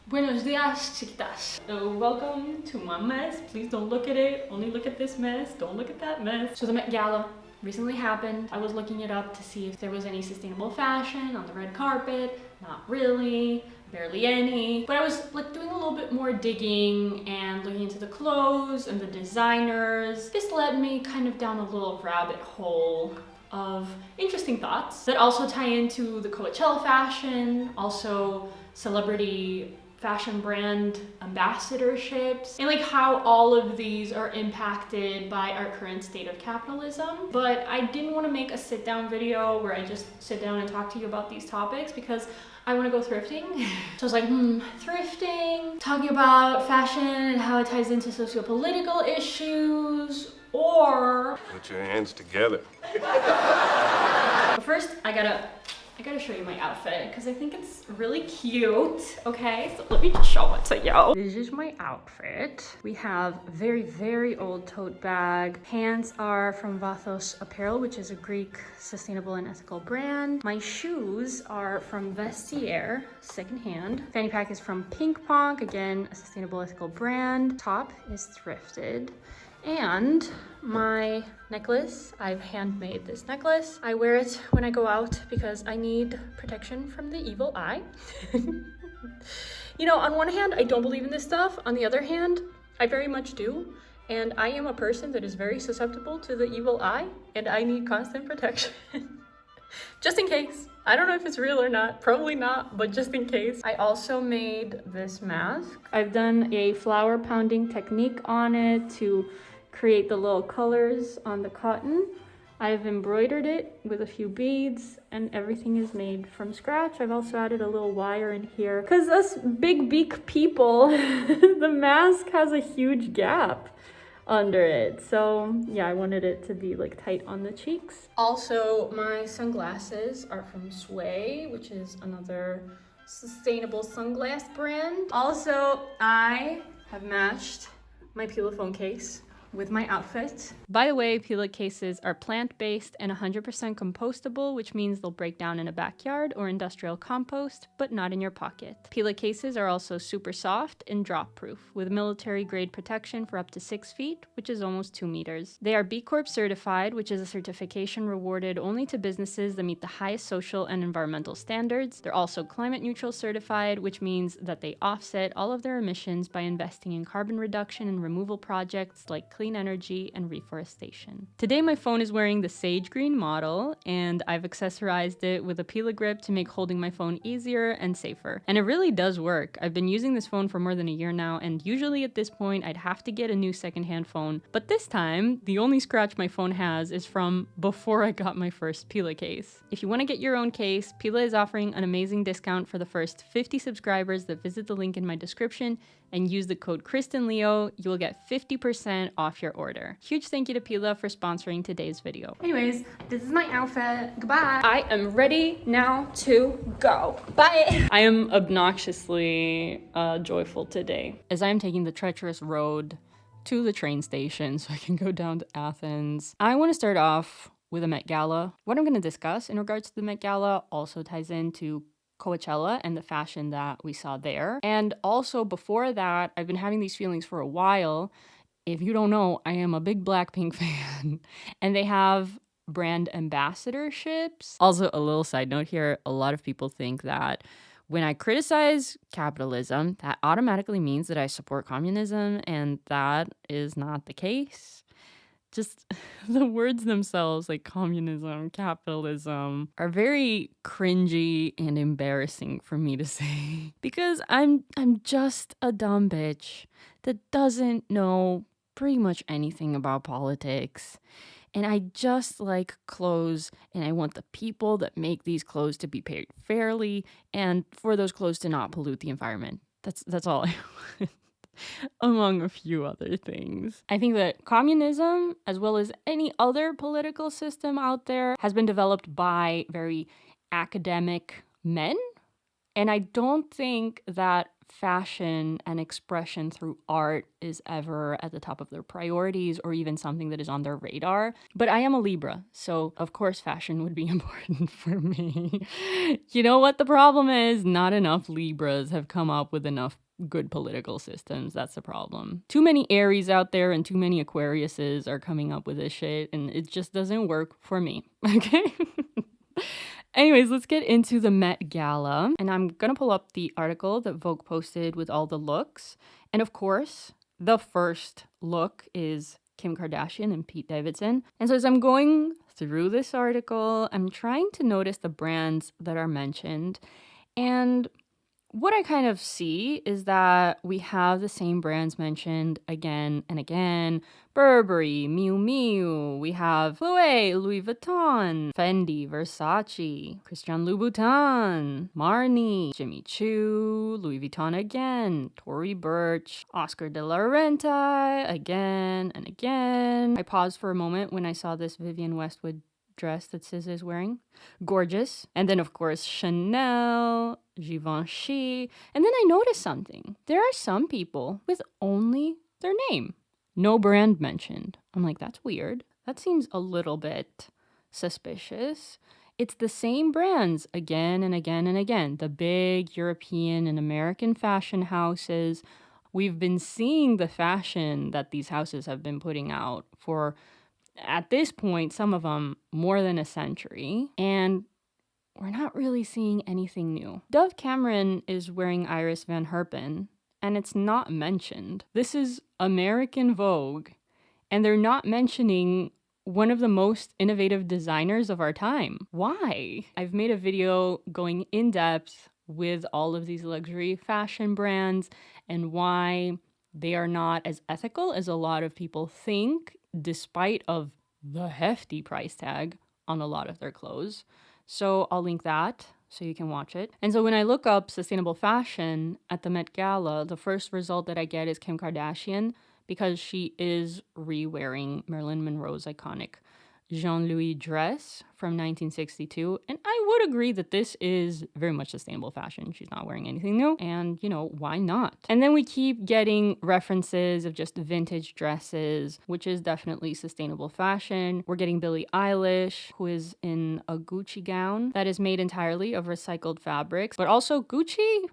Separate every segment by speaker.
Speaker 1: Buenos dias, chiquitas. Welcome to my mess. Please don't look at it. Only look at this mess. Don't look at that mess. So the Met Gala recently happened. I was looking it up to see if there was any sustainable fashion on the red carpet. Not really. Barely any. But I was like doing a little bit more digging and looking into the clothes and the designers. This led me kind of down a little rabbit hole of interesting thoughts that also tie into the Coachella fashion, also celebrity fashion brand ambassadorships, and like how all of these are impacted by our current state of capitalism. But I didn't want to make a sit down video where I just sit down and talk to you about these topics because I want to go thrifting. So I was like, thrifting, talking about fashion and how it ties into socio-political issues, or
Speaker 2: put your hands together.
Speaker 1: But first, I gotta show you my outfit because I think it's really cute. Okay, so let me just show it to you. This is my outfit. We have very, very old tote bag. Pants are from Vathos Apparel, which is a Greek sustainable and ethical brand. My shoes are from Vestiaire, secondhand. Fanny pack is from Pink Ponk, again, a sustainable ethical brand. Top is thrifted. And my necklace, I've handmade this necklace. I wear it when I go out because I need protection from the evil eye. You know, on one hand, I don't believe in this stuff. On the other hand, I very much do. And I am a person that is very susceptible to the evil eye, and I need constant protection. Just in case. I don't know if it's real or not, probably not, but just in case. I also made this mask. I've done a flour pounding technique on it to create the little colors on the cotton. I've embroidered it with a few beads and everything is made from scratch. I've also added a little wire in here because us big beak people, the mask has a huge gap under it. So yeah, I wanted it to be like tight on the cheeks. Also, my sunglasses are from Sway, which is another sustainable sunglass brand. Also, I have matched my Pila phone case with my outfit. By the way, Pila cases are plant-based and 100% compostable, which means they'll break down in a backyard or industrial compost, but not in your pocket. Pila cases are also super soft and drop-proof, with military-grade protection for up to 6 feet, which is almost 2 meters. They are B Corp certified, which is a certification rewarded only to businesses that meet the highest social and environmental standards. They're also climate-neutral certified, which means that they offset all of their emissions by investing in carbon reduction and removal projects like clean energy and reforestation. Today my phone is wearing the sage green model, and I've accessorized it with a Pila grip to make holding my phone easier and safer. And it really does work. I've been using this phone for more than a year now, and usually at this point I'd have to get a new secondhand phone. But this time, the only scratch my phone has is from before I got my first Pila case. If you want to get your own case, Pila is offering an amazing discount for the first 50 subscribers that visit the link in my description and use the code KristenLeo. You will get 50% off your order. Huge thank you to Pila for sponsoring today's video. Anyways, this is my outfit. Goodbye. I am ready now to go. Bye. I am obnoxiously joyful today as I am taking the treacherous road to the train station so I can go down to Athens. I want to start off with a Met Gala. What I'm going to discuss in regards to the Met Gala also ties into Coachella and the fashion that we saw there. And also before that, I've been having these feelings for a while. If you don't know, I am a big Blackpink fan, and they have brand ambassadorships. Also, a little side note here, a lot of people think that when I criticize capitalism, that automatically means that I support communism, and that is not the case. Just the words themselves, like communism, capitalism, are very cringy and embarrassing for me to say because I'm just a dumb bitch that doesn't know pretty much anything about politics. And I just like clothes, and I want the people that make these clothes to be paid fairly and for those clothes to not pollute the environment. That's all I want. Among a few other things. I think that communism, as well as any other political system out there, has been developed by very academic men. And I don't think that fashion and expression through art is ever at the top of their priorities or even something that is on their radar. But I am a Libra, so of course fashion would be important for me. You know what the problem is? Not enough Libras have come up with enough good political systems. That's the problem. Too many Aries out there and too many Aquariuses are coming up with this shit, and it just doesn't work for me. Okay? Anyways, let's get into the Met Gala. And I'm gonna pull up the article that Vogue posted with all the looks. And of course, the first look is Kim Kardashian and Pete Davidson. And so as I'm going through this article, I'm trying to notice the brands that are mentioned. And what I kind of see is that we have the same brands mentioned again and again. Burberry, Miu Miu, we have Chloe, Louis Vuitton, Fendi, Versace, Christian Louboutin, Marni, Jimmy Choo, Louis Vuitton again, Tory Burch, Oscar de la Renta again and again. I paused for a moment when I saw this Vivienne Westwood dress that SZA is wearing. Gorgeous. And then, of course, Chanel, Givenchy. And then I noticed something. There are some people with only their name. No brand mentioned. I'm like, that's weird. That seems a little bit suspicious. It's the same brands again and again and again. The big European and American fashion houses. We've been seeing the fashion that these houses have been putting out for, at this point, some of them more than a century. And we're not really seeing anything new. Dove Cameron is wearing Iris Van Herpen, and it's not mentioned. This is American Vogue, and they're not mentioning one of the most innovative designers of our time. Why? I've made a video going in depth with all of these luxury fashion brands and why they are not as ethical as a lot of people think, despite of the hefty price tag on a lot of their clothes. So I'll link that so you can watch it. And so when I look up sustainable fashion at the Met Gala, the first result that I get is Kim Kardashian, because she is re-wearing Marilyn Monroe's iconic Jean-Louis dress from 1962. And I would agree that this is very much sustainable fashion. She's not wearing anything new. And, you know, why not? And then we keep getting references of just vintage dresses, which is definitely sustainable fashion. We're getting Billie Eilish, who is in a Gucci gown that is made entirely of recycled fabrics. But also Gucci?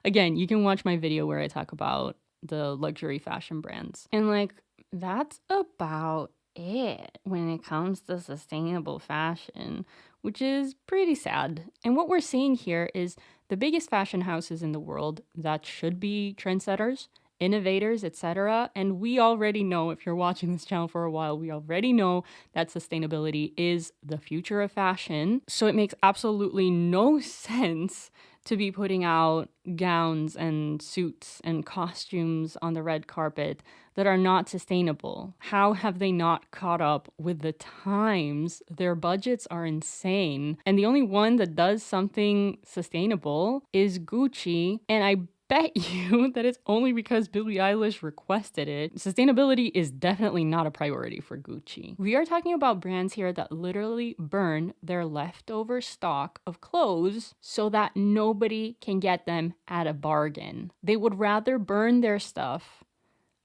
Speaker 1: Again, you can watch my video where I talk about the luxury fashion brands. And like, that's about it when it comes to sustainable fashion, which is pretty sad. And what we're seeing here is the biggest fashion houses in the world that should be trendsetters, innovators, etc. And we already know, if you're watching this channel for a while, we already know that sustainability is the future of fashion. So it makes absolutely no sense to be putting out gowns and suits and costumes on the red carpet that are not sustainable. How have they not caught up with the times? Their budgets are insane. And the only one that does something sustainable is Gucci. And I bet you that it's only because Billie Eilish requested it. Sustainability is definitely not a priority for Gucci. We are talking about brands here that literally burn their leftover stock of clothes so that nobody can get them at a bargain. They would rather burn their stuff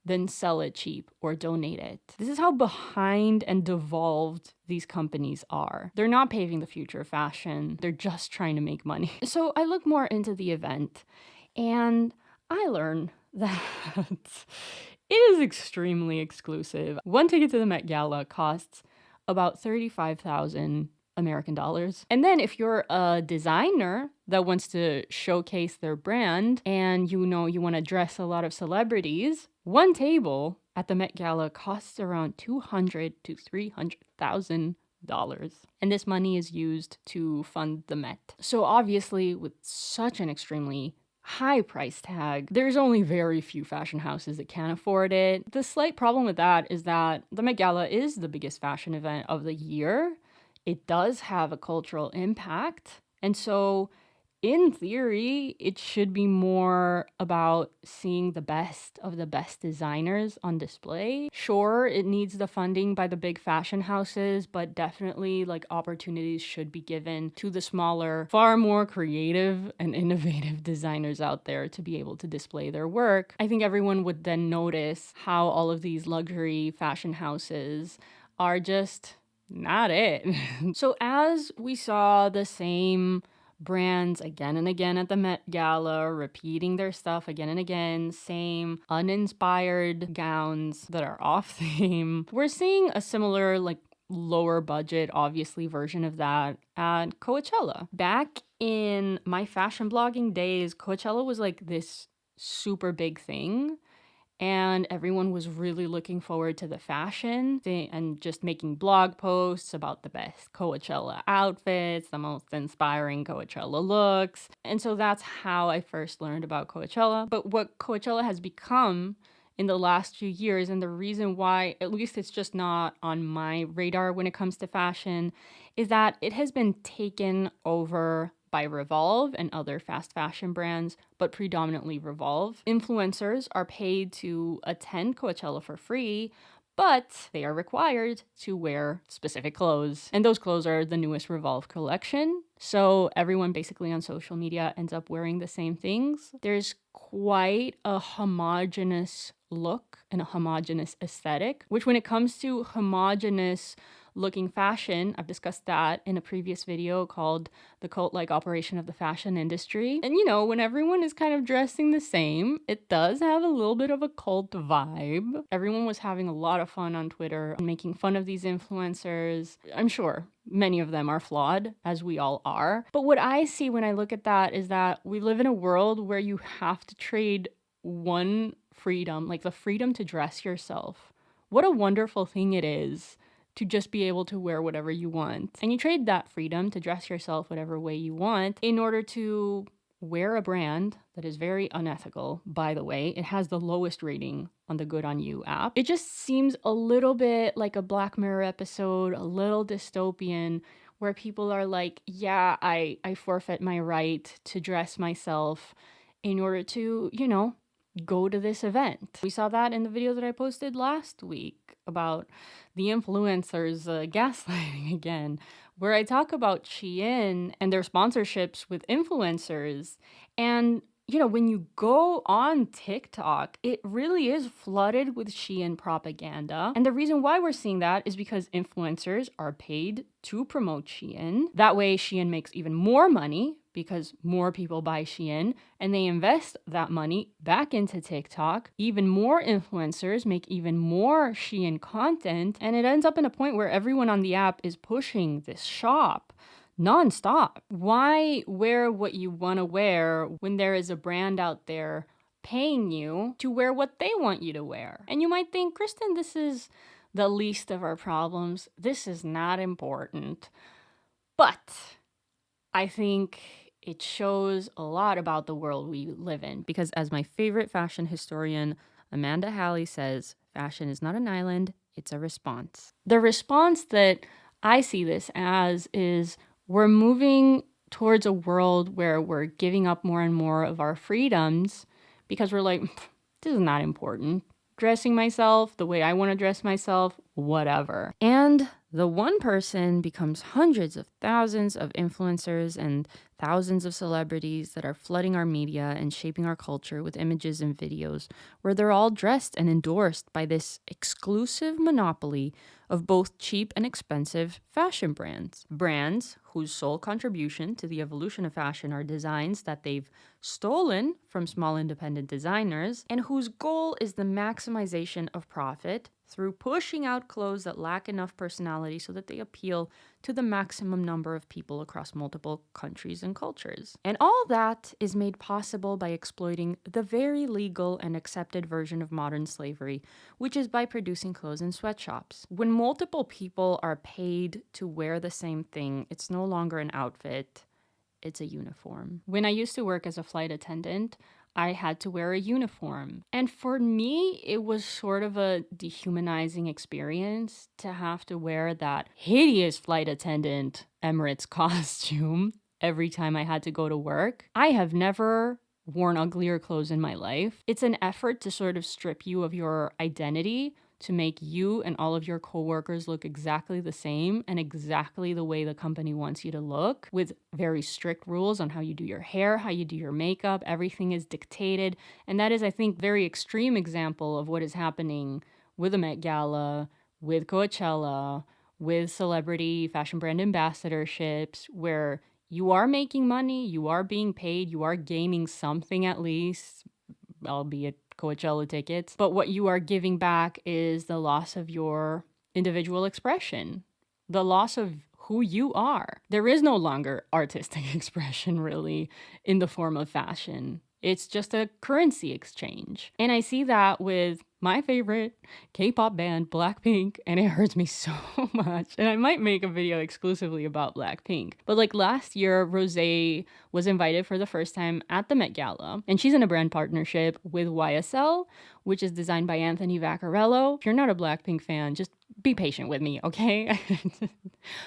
Speaker 1: than sell it cheap or donate it. This is how behind and devolved these companies are. They're not paving the future of fashion. They're just trying to make money. So I look more into the event, and I learn that it is extremely exclusive. One ticket to the Met Gala costs about 35,000 American dollars. And then if you're a designer that wants to showcase their brand and you know you want to dress a lot of celebrities, one table at the Met Gala costs around $200,000 to $300,000. And this money is used to fund the Met. So obviously, with such an extremely high price tag, there's only very few fashion houses that can afford it. The slight problem with that is that the Met Gala is the biggest fashion event of the year. It does have a cultural impact. And so in theory, it should be more about seeing the best of the best designers on display. Sure, it needs the funding by the big fashion houses, but definitely like opportunities should be given to the smaller, far more creative and innovative designers out there to be able to display their work. I think everyone would then notice how all of these luxury fashion houses are just not it. So as we saw the same brands again and again at the Met Gala, repeating their stuff again and again, same uninspired gowns that are off theme. We're seeing a similar, like, lower budget, obviously, version of that at Coachella. Back in my fashion blogging days, Coachella was like this super big thing. And everyone was really looking forward to the fashion and just making blog posts about the best Coachella outfits, the most inspiring Coachella looks. And so that's how I first learned about Coachella. But what Coachella has become in the last few years, and the reason why, at least it's just not on my radar when it comes to fashion, is that it has been taken over by Revolve and other fast fashion brands, but predominantly Revolve. Influencers are paid to attend Coachella for free, but they are required to wear specific clothes. And those clothes are the newest Revolve collection. So everyone basically on social media ends up wearing the same things. There's quite a homogenous look and a homogenous aesthetic, which when it comes to homogenous looking fashion, I've discussed that in a previous video called The Cult-Like Operation of the Fashion Industry. And you know, when everyone is kind of dressing the same, it does have a little bit of a cult vibe. Everyone was having a lot of fun on Twitter making fun of these influencers. I'm sure many of them are flawed, as we all are. But what I see when I look at that is that we live in a world where you have to trade one freedom, like the freedom to dress yourself. What a wonderful thing it is to just be able to wear whatever you want. And you trade that freedom to dress yourself whatever way you want in order to wear a brand that is very unethical, by the way. It has the lowest rating on the Good On You app. It just seems a little bit like a Black Mirror episode, a little dystopian, where people are like, yeah, I forfeit my right to dress myself in order to, you know, go to this event. We saw that in the video that I posted last week about the influencers gaslighting again, where I talk about Shein and their sponsorships with influencers. And, you know, when you go on TikTok, it really is flooded with Shein propaganda. And the reason why we're seeing that is because influencers are paid to promote Shein. That way, Shein makes even more money because more people buy Shein and they invest that money back into TikTok. Even more influencers make even more Shein content, and it ends up in a point where everyone on the app is pushing this shop nonstop. Why wear what you want to wear when there is a brand out there paying you to wear what they want you to wear? And you might think, Kristen, this is the least of our problems. This is not important. But I think it shows a lot about the world we live in, because as my favorite fashion historian, Amanda Halley, says, fashion is not an island, it's a response. The response that I see this as is we're moving towards a world where we're giving up more and more of our freedoms because we're like, this is not important. Dressing myself the way I want to dress myself, whatever. And the one person becomes hundreds of thousands of influencers and thousands of celebrities that are flooding our media and shaping our culture with images and videos where they're all dressed and endorsed by this exclusive monopoly of both cheap and expensive fashion brands. Brands whose sole contribution to the evolution of fashion are designs that they've stolen from small independent designers and whose goal is the maximization of profit through pushing out clothes that lack enough personality so that they appeal to the maximum number of people across multiple countries and cultures. And all that is made possible by exploiting the very legal and accepted version of modern slavery, which is by producing clothes in sweatshops. When multiple people are paid to wear the same thing, it's no longer an outfit, it's a uniform. When I used to work as a flight attendant, I had to wear a uniform. And for me, it was sort of a dehumanizing experience to have to wear that hideous flight attendant Emirates costume every time I had to go to work. I have never worn uglier clothes in my life. It's an effort to sort of strip you of your identity, to make you and all of your coworkers look exactly the same and exactly the way the company wants you to look, with very strict rules on how you do your hair, how you do your makeup. Everything is dictated. And that is, I think, very extreme example of what is happening with the Met Gala, with Coachella, with celebrity fashion brand ambassadorships, where you are making money, you are being paid, you are gaining something at least, albeit Coachella tickets. But what you are giving back is the loss of your individual expression, the loss of who you are. There is no longer artistic expression, really, in the form of fashion. It's just a currency exchange. And I see that with my favorite K-pop band, Blackpink, and it hurts me so much. And I might make a video exclusively about Blackpink. But like last year, Rosé was invited for the first time at the Met Gala, and she's in a brand partnership with YSL, which is designed by Anthony Vaccarello. If you're not a Blackpink fan, just be patient with me, okay?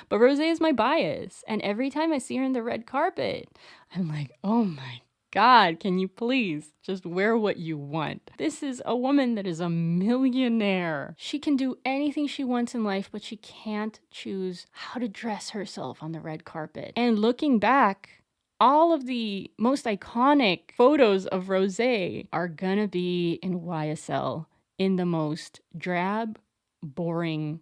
Speaker 1: But Rosé is my bias, and every time I see her in the red carpet, I'm like, oh my God, can you please just wear what you want? This is a woman that is a millionaire. She can do anything she wants in life, but she can't choose how to dress herself on the red carpet. And looking back, all of the most iconic photos of Rosé are gonna be in YSL in the most drab, boring,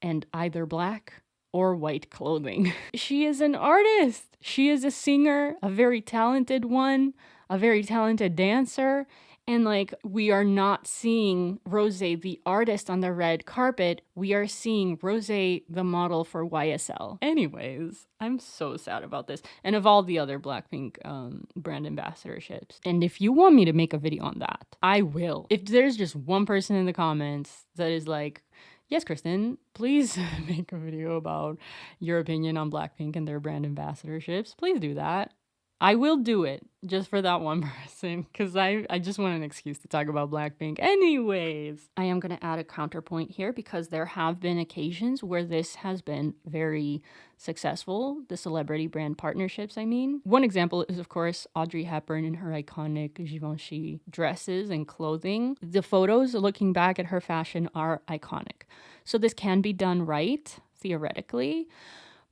Speaker 1: and either black or white clothing. She is an artist. She is a singer, a very talented one, a very talented dancer. And like, we are not seeing Rosé, the artist, on the red carpet. We are seeing Rosé, the model for YSL. Anyways, I'm so sad about this. And of all the other Blackpink brand ambassadorships. And if you want me to make a video on that, I will. If there's just one person in the comments that is like, yes, Kristen, please make a video about your opinion on Blackpink and their brand ambassadorships. Please do that. I will do it just for that one person, because I just want an excuse to talk about Blackpink. Anyways, I am going to add a counterpoint here, because there have been occasions where this has been very successful, the celebrity brand partnerships, I mean. One example is, of course, Audrey Hepburn in her iconic Givenchy dresses and clothing. The photos looking back at her fashion are iconic. So this can be done right, theoretically.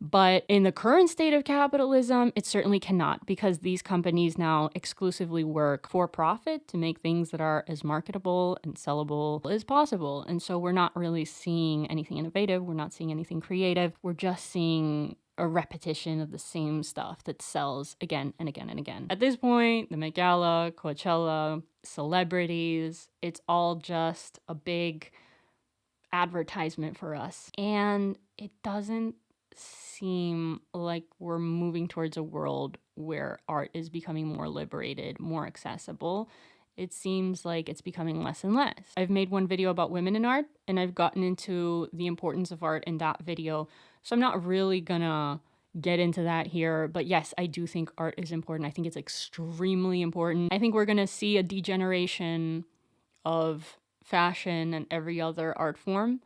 Speaker 1: But in the current state of capitalism, it certainly cannot, because these companies now exclusively work for profit to make things that are as marketable and sellable as possible. And so we're not really seeing anything innovative. We're not seeing anything creative. We're just seeing a repetition of the same stuff that sells again and again and again. At this point, the Met Gala, Coachella, celebrities, it's all just a big advertisement for us. And it doesn't seem like we're moving towards a world where art is becoming more liberated, more accessible. It seems like it's becoming less and less. I've made one video about women in art, and I've gotten into the importance of art in that video. So I'm not really gonna get into that here. But yes, I do think art is important. I think it's extremely important. I think we're gonna see a degeneration of fashion and every other art form.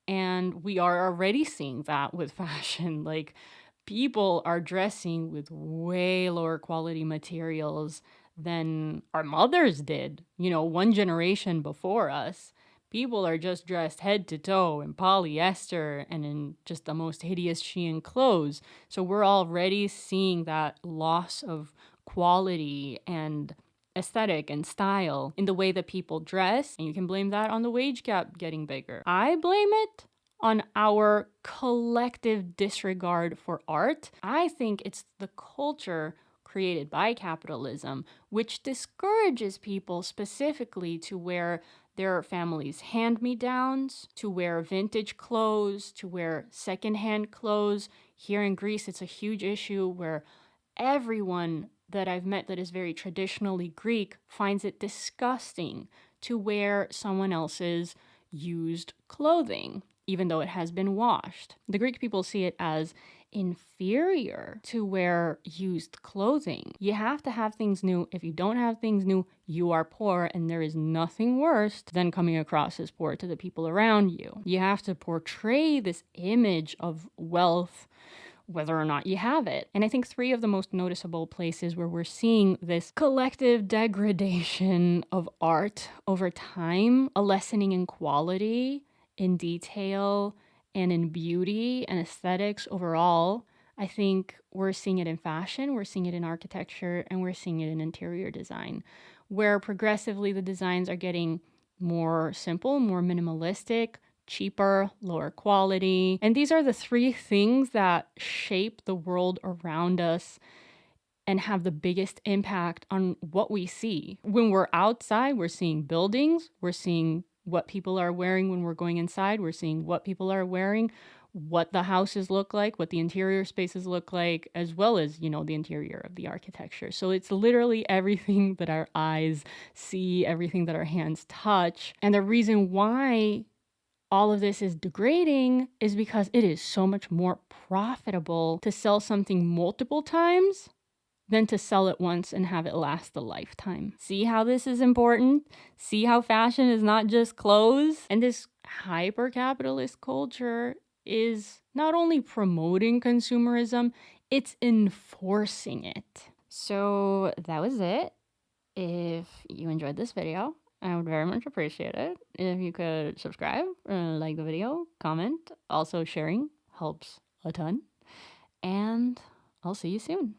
Speaker 1: And we are already seeing that with fashion. Like, people are dressing with way lower quality materials than our mothers did. You know, one generation before us, people are just dressed head to toe in polyester and in just the most hideous Shein clothes. So we're already seeing that loss of quality and aesthetic and style in the way that people dress. And you can blame that on the wage gap getting bigger. I blame it on our collective disregard for art. I think it's the culture created by capitalism which discourages people specifically to wear their family's hand-me-downs, to wear vintage clothes, to wear secondhand clothes. Here in Greece, it's a huge issue where everyone that I've met that is very traditionally Greek finds it disgusting to wear someone else's used clothing, even though it has been washed. The Greek people see it as inferior to wear used clothing. You have to have things new. If you don't have things new, you are poor, and there is nothing worse than coming across as poor to the people around you. You have to portray this image of wealth whether or not you have it. And I think three of the most noticeable places where we're seeing this collective degradation of art over time, a lessening in quality, in detail, and in beauty and aesthetics overall. I think we're seeing it in fashion, we're seeing it in architecture, and we're seeing it in interior design, where progressively the designs are getting more simple, more minimalistic, cheaper, lower quality. And these are the three things that shape the world around us and have the biggest impact on what we see. When we're outside, we're seeing buildings, we're seeing what people are wearing. When we're going inside, we're seeing what people are wearing, what the houses look like, what the interior spaces look like, as well as, the interior of the architecture. So it's literally everything that our eyes see, everything that our hands touch. And the reason why all of this is degrading is because it is so much more profitable to sell something multiple times than to sell it once and have it last a lifetime. See how this is important? See how fashion is not just clothes? And this hyper-capitalist culture is not only promoting consumerism, it's enforcing it. So that was it. If you enjoyed this video, I would very much appreciate it if you could subscribe, like the video, comment. Also, sharing helps a ton. And I'll see you soon.